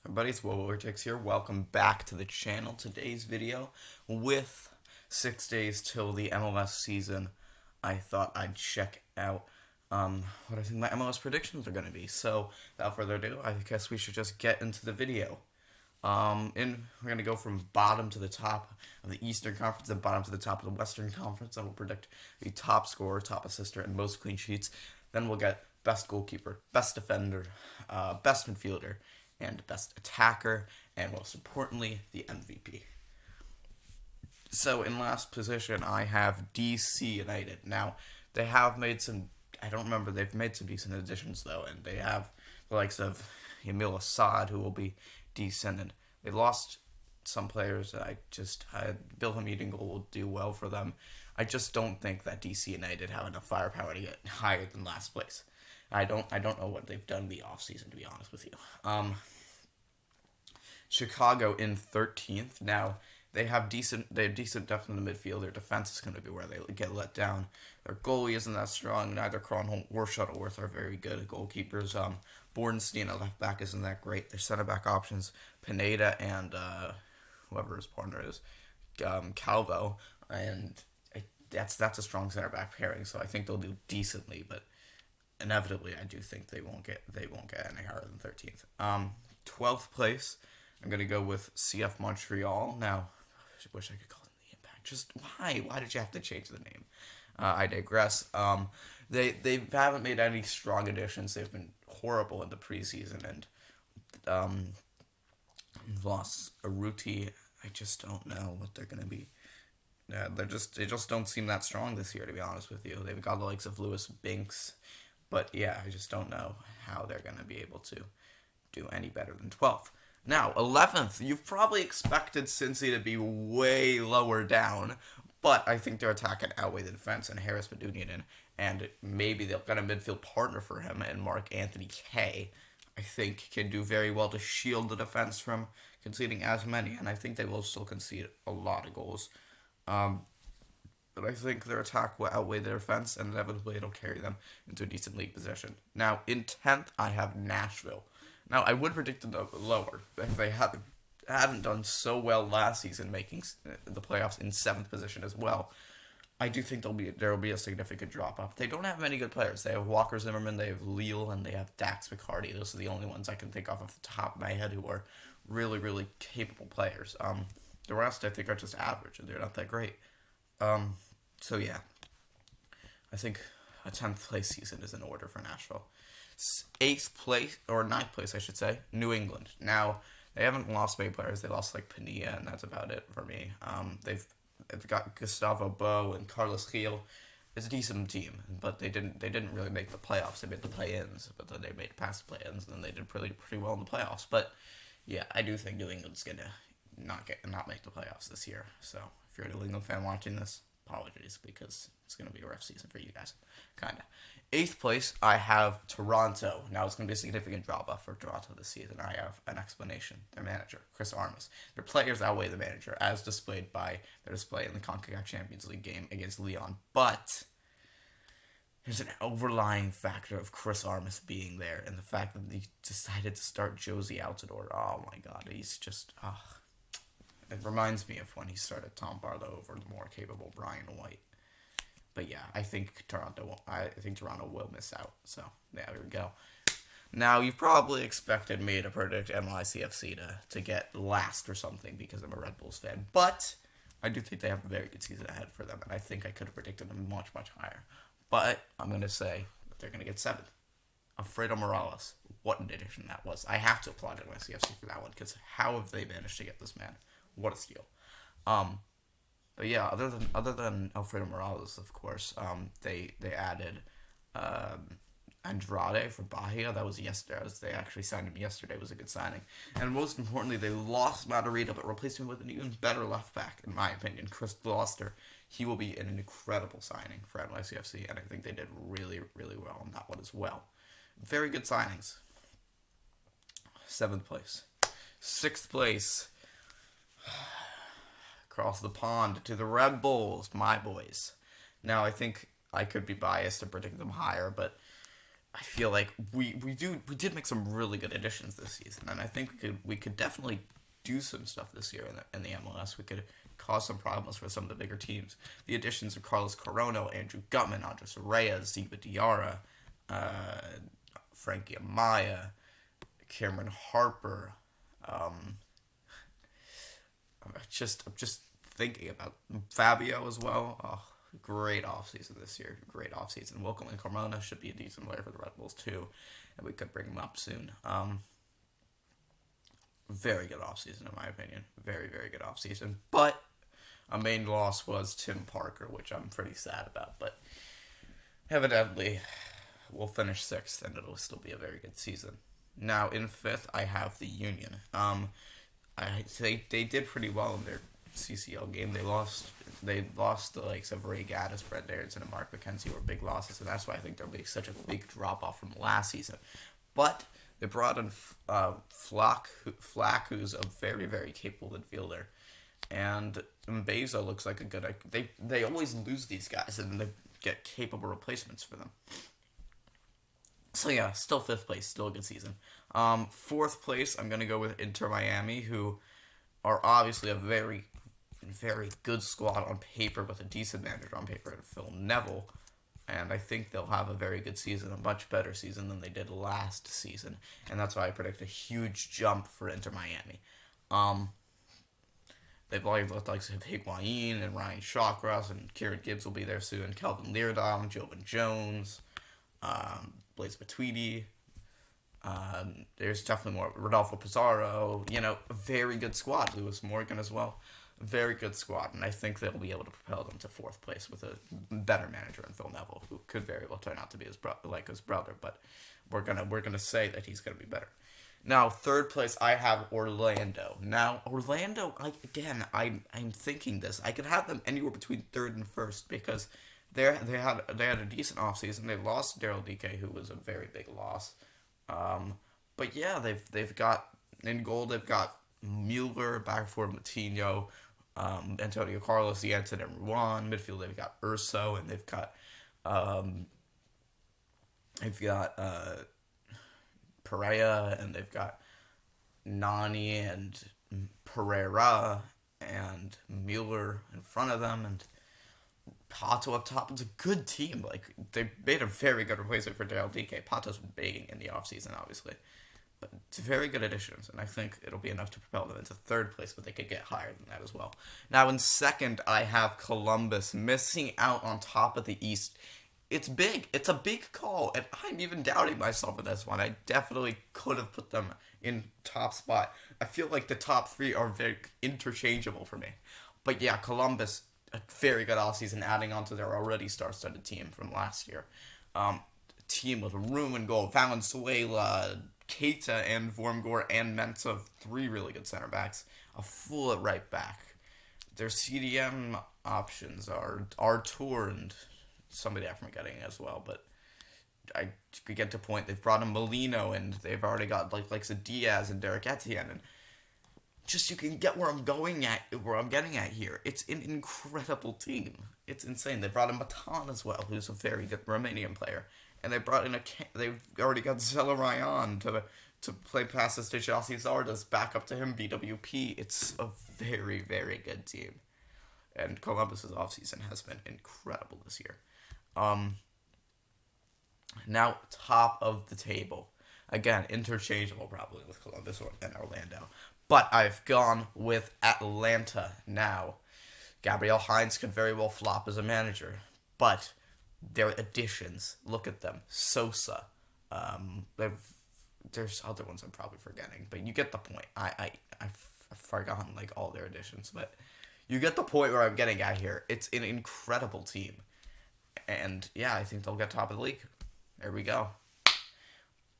Everybody, it's Vortex here. Welcome back to the channel. Today's video, with 6 days till the MLS season, I thought I'd check out what I think my MLS predictions are going to be. So, without further ado, I guess we should just get into the video. We're going to go from bottom to the top of the Eastern Conference and bottom to the top of the Western Conference. I will predict the top scorer, top assister, and most clean sheets. Then we'll get best goalkeeper, best defender, best midfielder, and best attacker, and most importantly, the MVP. So in last position, I have DC United. Now, they have made some, I don't remember, they've made some decent additions though, and they have the likes of Emil Assad, who will be decent, and they lost some players that Bilham Eating will do well for them. I just don't think that DC United have enough firepower to get higher than last place. I don't know what they've done in the offseason, to be honest with you. Chicago in 13th. Now, they have decent depth in the midfield. Their defense is going to be where they get let down. Their goalie isn't that strong. Neither Cronholm or Shuttleworth are very good goalkeepers. Bornstein at left back isn't that great. Their center back options, Pineda and whoever his partner is, Calvo, and that's a strong center back pairing. So I think they'll do decently, but inevitably I do think they won't get any higher than 13th. 12th place, I'm going to go with CF Montreal. Now, I wish I could call them the Impact. Just why? Why did you have to change the name? I digress. They haven't made any strong additions. They've been horrible in the preseason and lost Aruti. I just don't know what they're going to be. They just don't seem that strong this year, to be honest with you. They've got the likes of Lewis Binks, but yeah, I just don't know how they're going to be able to do any better than 12th. Now, 11th, you've probably expected Cincy to be way lower down, but I think their attack can outweigh the defense, and Harris Badunian, and maybe they'll get a midfield partner for him, and Mark Anthony Kay, I think, can do very well to shield the defense from conceding as many, and I think they will still concede a lot of goals. But I think their attack will outweigh their defense, and inevitably it'll carry them into a decent league position. Now, in 10th, I have Nashville. Now, I would predict them lower if they hadn't done so well last season, making the playoffs in 7th position as well. I do think there will be a significant drop-off. They don't have many good players. They have Walker Zimmerman, they have Lille, and they have Dax McCarty. Those are the only ones I can think of off the top of my head who are really, really capable players. The rest, I think, are just average, and they're not that great. So yeah, I think a 10th place season is in order for Nashville. 8th place, or 9th place, I should say, New England. Now, they haven't lost many players. They lost, like, Pania, and that's about it for me. They've got Gustavo Bo and Carlos Gil. It's a decent team, but they didn't really make the playoffs. They made the play-ins, but then they made past play-ins, and then they did pretty well in the playoffs. But, yeah, I do think New England's going to not make the playoffs this year. So, if you're a New England fan watching this, apologies, because it's going to be a rough season for you guys. Kind of. 8th place, I have Toronto. Now, it's going to be a significant drop-off for Toronto this season. I have an explanation. Their manager, Chris Armas. Their players outweigh the manager, as displayed by their display in the CONCACAF Champions League game against Lyon. But there's an overlying factor of Chris Armas being there, and the fact that he decided to start Josie Altidore. Oh, my God. He's just... It reminds me of when he started Tom Barlow over the more capable Brian White. But yeah, I think Toronto will miss out. So, yeah, there we go. Now, you probably expected me to predict NYCFC to get last or something because I'm a Red Bulls fan. But I do think they have a very good season ahead for them, and I think I could have predicted them much, much higher. But I'm going to say that they're going to get 7th. Alfredo Morales. What an addition that was. I have to applaud NYCFC for that one, because how have they managed to get this man? What a skill. But yeah, other than Alfredo Morales, of course, they added Andrade for Bahia. That was yesterday. They actually signed him yesterday. It was a good signing. And most importantly, they lost Matarrita, but replaced him with an even better left back, in my opinion, Chris Gloucester. He will be an incredible signing for NYCFC, and I think they did really, really well on that one as well. Very good signings. 7th place. 6th place. Across the pond to the Red Bulls, my boys. Now, I think I could be biased to predict them higher, but I feel like we did make some really good additions this season, and I think we could definitely do some stuff this year in the MLS. We could cause some problems for some of the bigger teams. The additions of Carlos Corono, Andrew Gutman, Andres Reyes, Ziba Diarra, Frankie Amaya, Cameron Harper. I'm just thinking about Fabio as well. Oh, great offseason this year. Great offseason. Welcome and Carmona should be a decent player for the Red Bulls too, and we could bring him up soon. Very good offseason in my opinion. Very, very good offseason. But a main loss was Tim Parker, which I'm pretty sad about. But evidently, we'll finish 6th, and it'll still be a very good season. Now, in 5th, I have the Union. They did pretty well in their CCL game. They lost the likes of Ray Gaddis, Brent Aronson, and Mark McKenzie were big losses, and that's why I think there'll be such a big drop off from last season. But they brought in Flack, who's a very, very capable midfielder, and Mbeza looks like a good. They always lose these guys, and they get capable replacements for them. So yeah, still 5th place, still a good season. 4th place, I'm gonna go with Inter Miami, who are obviously a very, very good squad on paper, with a decent manager on paper, Phil Neville. And I think they'll have a very good season, a much better season than they did last season. And that's why I predict a huge jump for Inter Miami. They've already looked like Higuain and Ryan Shawcross, and Kieran Gibbs will be there soon. Kelvin Leardom, Jovan Jones, Blaise Matuidi. There's definitely more. Rodolfo Pizarro. A very good squad. Lewis Morgan as well. Very good squad, and I think they'll be able to propel them to 4th place with a better manager in Phil Neville, who could very well turn out to be his brother. But we're gonna say that he's gonna be better. Now, 3rd place, I have Orlando. Now, Orlando, I'm thinking this. I could have them anywhere between 3rd and 1st, because they had a decent offseason. They lost Daryl DK, who was a very big loss. But yeah, they've got in goal. They've got Mueller, back for Matinho, Antonio Carlos, Jansen, and Ruan. Midfield, they've got Urso, and they've got Pereira, and they've got Nani and Pereira and Mueller in front of them, and Pato up top. It's a good team. Like, they made a very good replacement for Daryl DK. Pato's been begging in the offseason, obviously. But it's very good additions, and I think it'll be enough to propel them into 3rd place, but they could get higher than that as well. Now, in 2nd, I have Columbus, missing out on top of the East. It's big. It's a big call, and I'm even doubting myself in this one. I definitely could have put them in top spot. I feel like the top 3 are very interchangeable for me. But yeah, Columbus, a very good offseason, adding on to their already star-studded team from last year. Team with room and goal. Valenzuela, Keita, and Vormgor, and Mensah, 3 really good center backs. A full at right back. Their CDM options are Artur and somebody I'm forgetting as well, but I get to point. They've brought in Molino, and they've already got like Diaz and Derek Etienne, and just you can get where I'm getting at here. It's an incredible team. It's insane. They brought in Matan as well, who's a very good Romanian player, and they brought in they've already got Zelarayan to play passes to Chelsea Zardes, back up to him, BWP. It's a very, very good team, and Columbus's offseason has been incredible this year. Now, top of the table. Again, interchangeable probably with Columbus and Orlando. But I've gone with Atlanta now. Gabriel Hines could very well flop as a manager. But their additions, look at them. Sosa. There's other ones I'm probably forgetting. But you get the point. I've forgotten all their additions. But you get the point where I'm getting at here. It's an incredible team. And yeah, I think they'll get top of the league. There we go.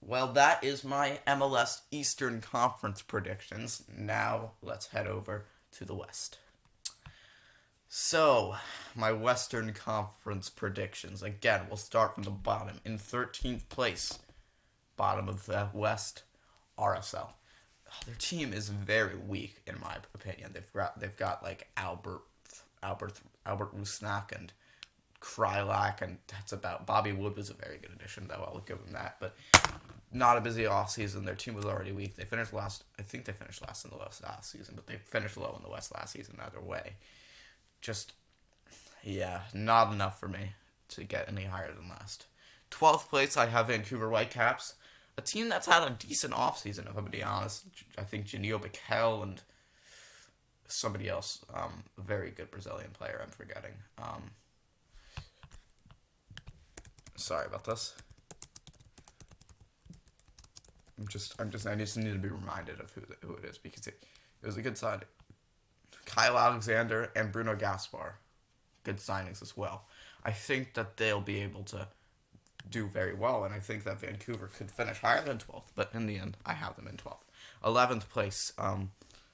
Well, that is my MLS Eastern Conference predictions. Now, let's head over to the West. So, my Western Conference predictions. Again, we'll start from the bottom. In 13th place, bottom of the West, RSL. Their team is very weak, in my opinion. They've got Albert Rusnak and Krylak, and that's about. Bobby Wood was a very good addition, though. I'll give him that. But not a busy offseason. Their team was already weak. They finished last. I think they finished last in the West last season, but they finished low in the West last season either way. Just, yeah, not enough for me to get any higher than last. 12th place, I have Vancouver Whitecaps. A team that's had a decent offseason, if I'm going to be honest. I think Janio Bikel and somebody else, a very good Brazilian player, I'm forgetting. Sorry about this. I just need to be reminded of who it is, because it was a good signing. Kyle Alexander and Bruno Gaspar, good signings as well. I think that they'll be able to do very well, and I think that Vancouver could finish higher than 12th, but in the end, I have them in 12th. 11th place,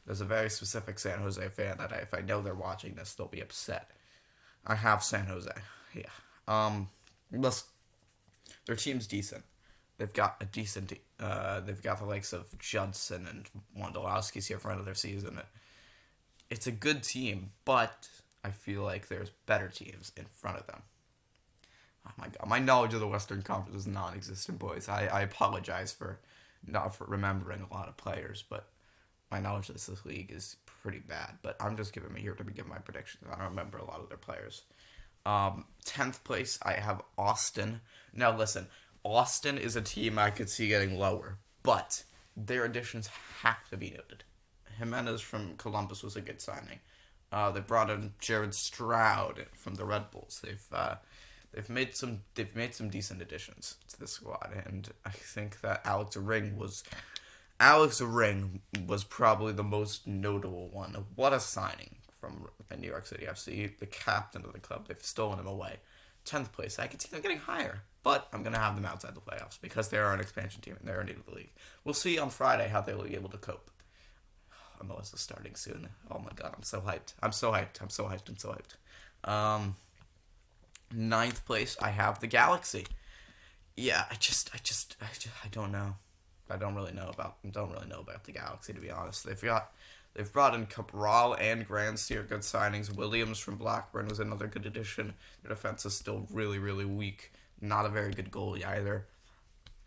there's a very specific San Jose fan that if I know they're watching this, they'll be upset. I have San Jose, yeah. Listen, their team's decent. They've got a decent, they've got the likes of Judson and Wondolowski's here for another season. It's a good team, but I feel like there's better teams in front of them. Oh my god, my knowledge of the Western Conference is non-existent, boys. I apologize for not for remembering a lot of players, but my knowledge of this league is pretty bad. But I'm just here to give my predictions. I don't remember a lot of their players. 10th place, I have Austin. Now listen, Austin is a team I could see getting lower, but their additions have to be noted. Jimenez from Columbus was a good signing. They brought in Jared Stroud from the Red Bulls. They've made some decent additions to the squad, and I think that Alex Ring was probably the most notable one. What a signing from New York City FC, the captain of the club. They've stolen him away. 10th place. I could see them getting higher, but I'm going to have them outside the playoffs because they are an expansion team and they're new to the league. We'll see on Friday how they will be able to cope. MLS is starting soon. Oh my god, I'm so hyped. I'm so hyped. 9th place, I have the Galaxy. Yeah, I don't know. I don't really know about the Galaxy, to be honest. They've brought in Cabral and Grandsteer, good signings. Williams from Blackburn was another good addition. Their defense is still really, really weak. Not a very good goalie either.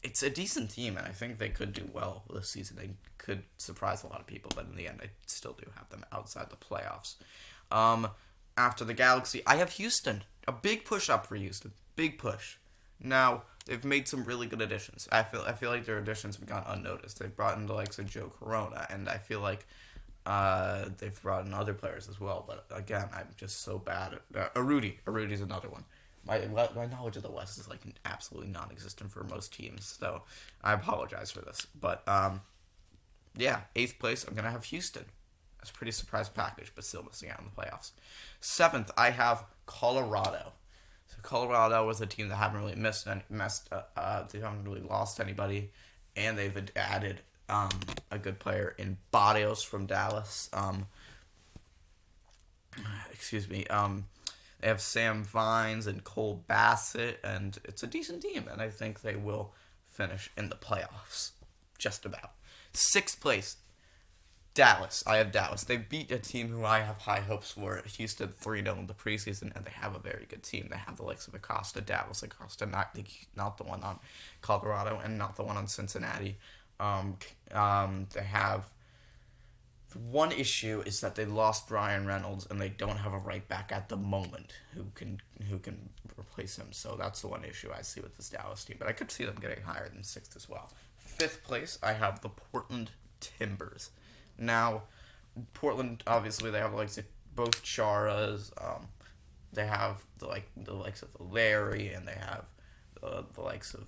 It's a decent team, and I think they could do well this season. They could surprise a lot of people, but in the end, I still do have them outside the playoffs. After the Galaxy, I have Houston. A big push up for Houston. Big push. Now, they've made some really good additions. I feel like their additions have gone unnoticed. They've brought in the likes of Joe Corona, and I feel like they've brought in other players as well. But again, I'm just so bad at Arudi's another one. My knowledge of the West is like absolutely non-existent for most teams, so I apologize for this. But yeah, 8th place, I'm gonna have Houston. That's a pretty surprise package, but still missing out in the playoffs. 7th, I have Colorado. So Colorado was a team that haven't really they haven't really lost anybody, and they've added a good player in Barrios from Dallas. They have Sam Vines and Cole Bassett, and it's a decent team, and I think they will finish in the playoffs. Just about. 6th place, Dallas. I have Dallas. They beat a team who I have high hopes for. Houston 3-0 in the preseason, and they have a very good team. They have the likes of Acosta, Dallas Acosta, not the one on Colorado, and not the one on Cincinnati. They have... One issue is that they lost Brian Reynolds, and they don't have a right back at the moment who can replace him. So that's the one issue I see with this Dallas team. But I could see them getting higher than 6th as well. 5th place, I have the Portland Timbers. Now, Portland, obviously, they have both Charas. They have the likes of Larry, and they have the likes of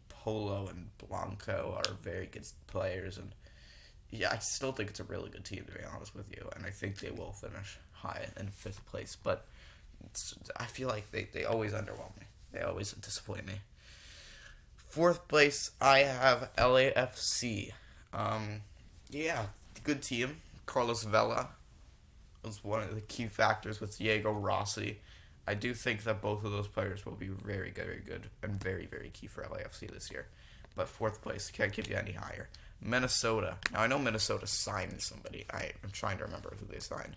Polo and Blanco are very good players, and yeah, I still think it's a really good team, to be honest with you, and I think they will finish high in 5th place, but I feel like they always underwhelm me. They always disappoint me. 4th place, I have LAFC. Yeah, good team. Carlos Vela was one of the key factors with Diego Rossi. I do think that both of those players will be very, very good and very, very key for LAFC this year. But 4th place, can't give you any higher. Minnesota. Now, I know Minnesota signed somebody. I'm trying to remember who they signed.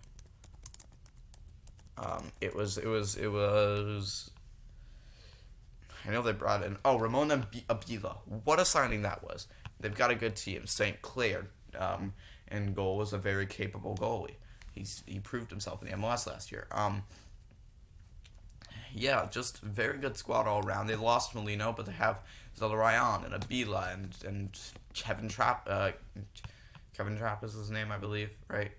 It was. I know they brought in Ramon Abila. What a signing that was! They've got a good team. St. Clair, in goal, was a very capable goalie. He proved himself in the MLS last year. Yeah, just very good squad all around. They lost Molino, but they have Zelarayan and Abila and Kevin Trapp. Kevin Trapp is his name, I believe, right?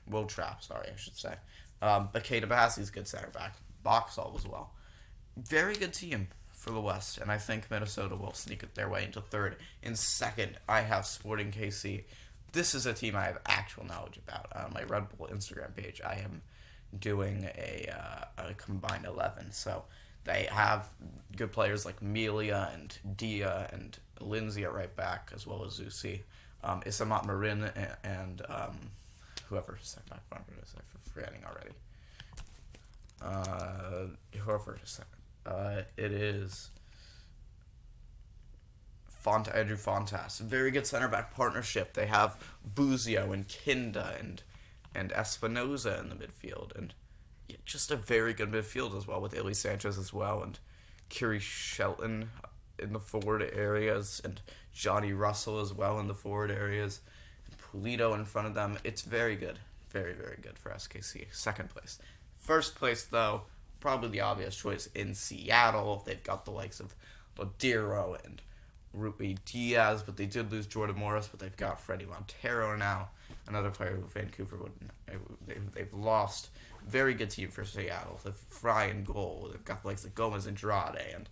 Will Trapp, sorry, I should say. But Keita Bassi's good center back. Boxall as well. Very good team for the West, and I think Minnesota will sneak their way into third. In second, I have Sporting KC. This is a team I have actual knowledge about. On my Red Bull Instagram page, I am doing a combined 11. So they have good players like Melia and Dia and Lindsay at right back, as well as Zusi. Isamat Marin and whoever second back bumper is. I'm forgetting already. Whoever second. It is Andrew Fontas. Very good center back partnership. They have Buzio and Kinda and Espinoza in the midfield, and just a very good midfield as well with Illy Sanchez as well, and Kiri Shelton in the forward areas, and Johnny Russell as well in the forward areas, and Pulido in front of them. It's very good. Very, very good for SKC. Second place. First place, though, probably the obvious choice in Seattle. They've got the likes of Ladero and Rui Diaz, but they did lose Jordan Morris, but they've got Freddie Montero now, another player who Vancouver they've lost. Very good team for Seattle. They've Fry in goal. They've got the likes of Gomez and Andrade,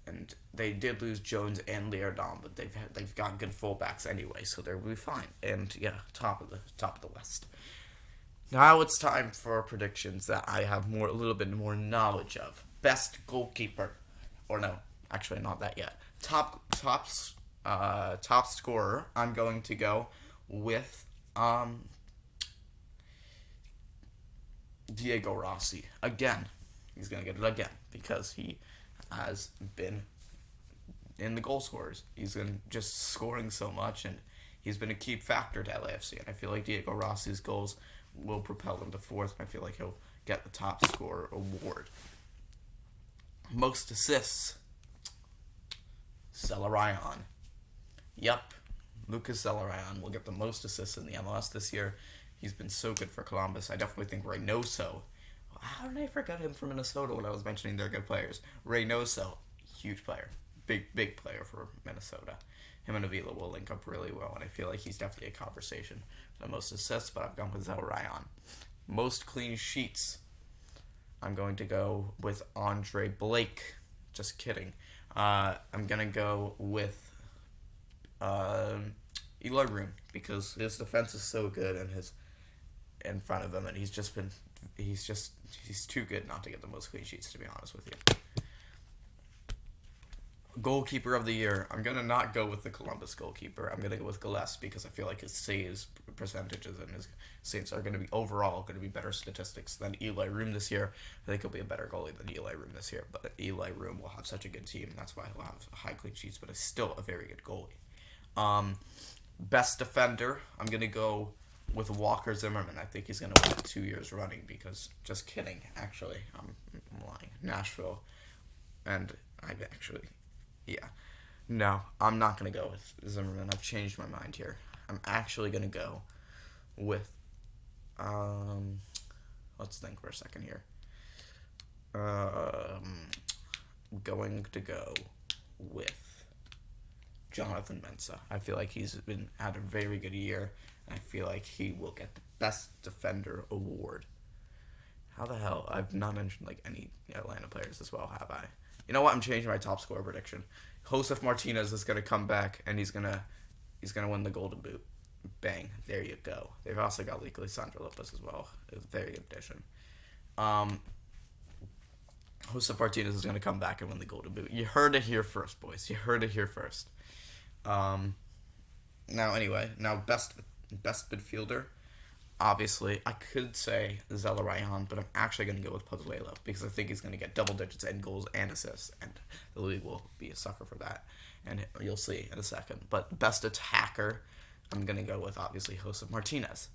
and they did lose Jones and Leardon, but they've got good fullbacks anyway, so they'll be fine. And yeah, top of the West. Now it's time for predictions that I have a little bit more knowledge of. Best goalkeeper, or no, actually not that yet. Top scorer. I'm going to go with Diego Rossi again. He's going to get it again because he has been in the goal scorers. He's been just scoring so much, and he's been a key factor to LAFC. And I feel like Diego Rossi's goals will propel him to fourth. I feel like he'll get the top scorer award. Most assists. Zelarayan. Yep. Lucas Zelarayan will get the most assists in the MLS this year. He's been so good for Columbus. I definitely think Reynoso. How did I forget him from Minnesota when I was mentioning their good players? Reynoso, huge player. Big player for Minnesota. Him and Avila will link up really well, and I feel like he's definitely a conversation for the most assists, but I've gone with Zelarayan. Most clean sheets. I'm going to go with Andre Blake. Just kidding. I'm going to go with Eli Room because his defense is so good and his in front of him, and he's too good not to get the most clean sheets, to be honest with you. Goalkeeper of the year. I'm going to not go with the Columbus goalkeeper. I'm going to go with Gillespie because I feel like his saves percentages and his saves are going to be overall going to be better statistics than Eli Room this year. I think he'll be a better goalie than Eli Room this year, but Eli Room will have such a good team. That's why he'll have high clean sheets, but it's still a very good goalie. Best defender. I'm going to go with Walker Zimmerman. I think he's going to win it 2 years running because, just kidding, actually. I'm lying. Nashville. And no, I'm not going to go with Zimmerman. I've changed my mind here. I'm actually going to go with, let's think for a second here. Going to go with Jonathan Mensah. I feel like he's had a very good year, and I feel like he will get the Best Defender award. How the hell? I've not mentioned any Atlanta players as well, have I? You know what? I'm changing my top scorer prediction. Josef Martinez is going to come back, and he's gonna win the Golden Boot. Bang! There you go. They've also got Lisandro Lopez as well. It's a very good addition. Josef Martinez is going to come back and win the Golden Boot. You heard it here first, boys. You heard it here first. Now best midfielder. Obviously, I could say Zelarayan, but I'm actually going to go with Pozuelo because I think he's going to get double digits in goals and assists, and the league will be a sucker for that, and you'll see in a second. But best attacker, I'm going to go with, obviously, Josef Martinez.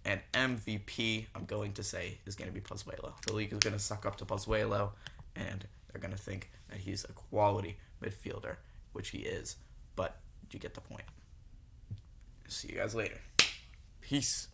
And MVP, I'm going to say, is going to be Pozuelo. The league is going to suck up to Pozuelo, and they're going to think that he's a quality midfielder, which he is. But you get the point. See you guys later. Peace.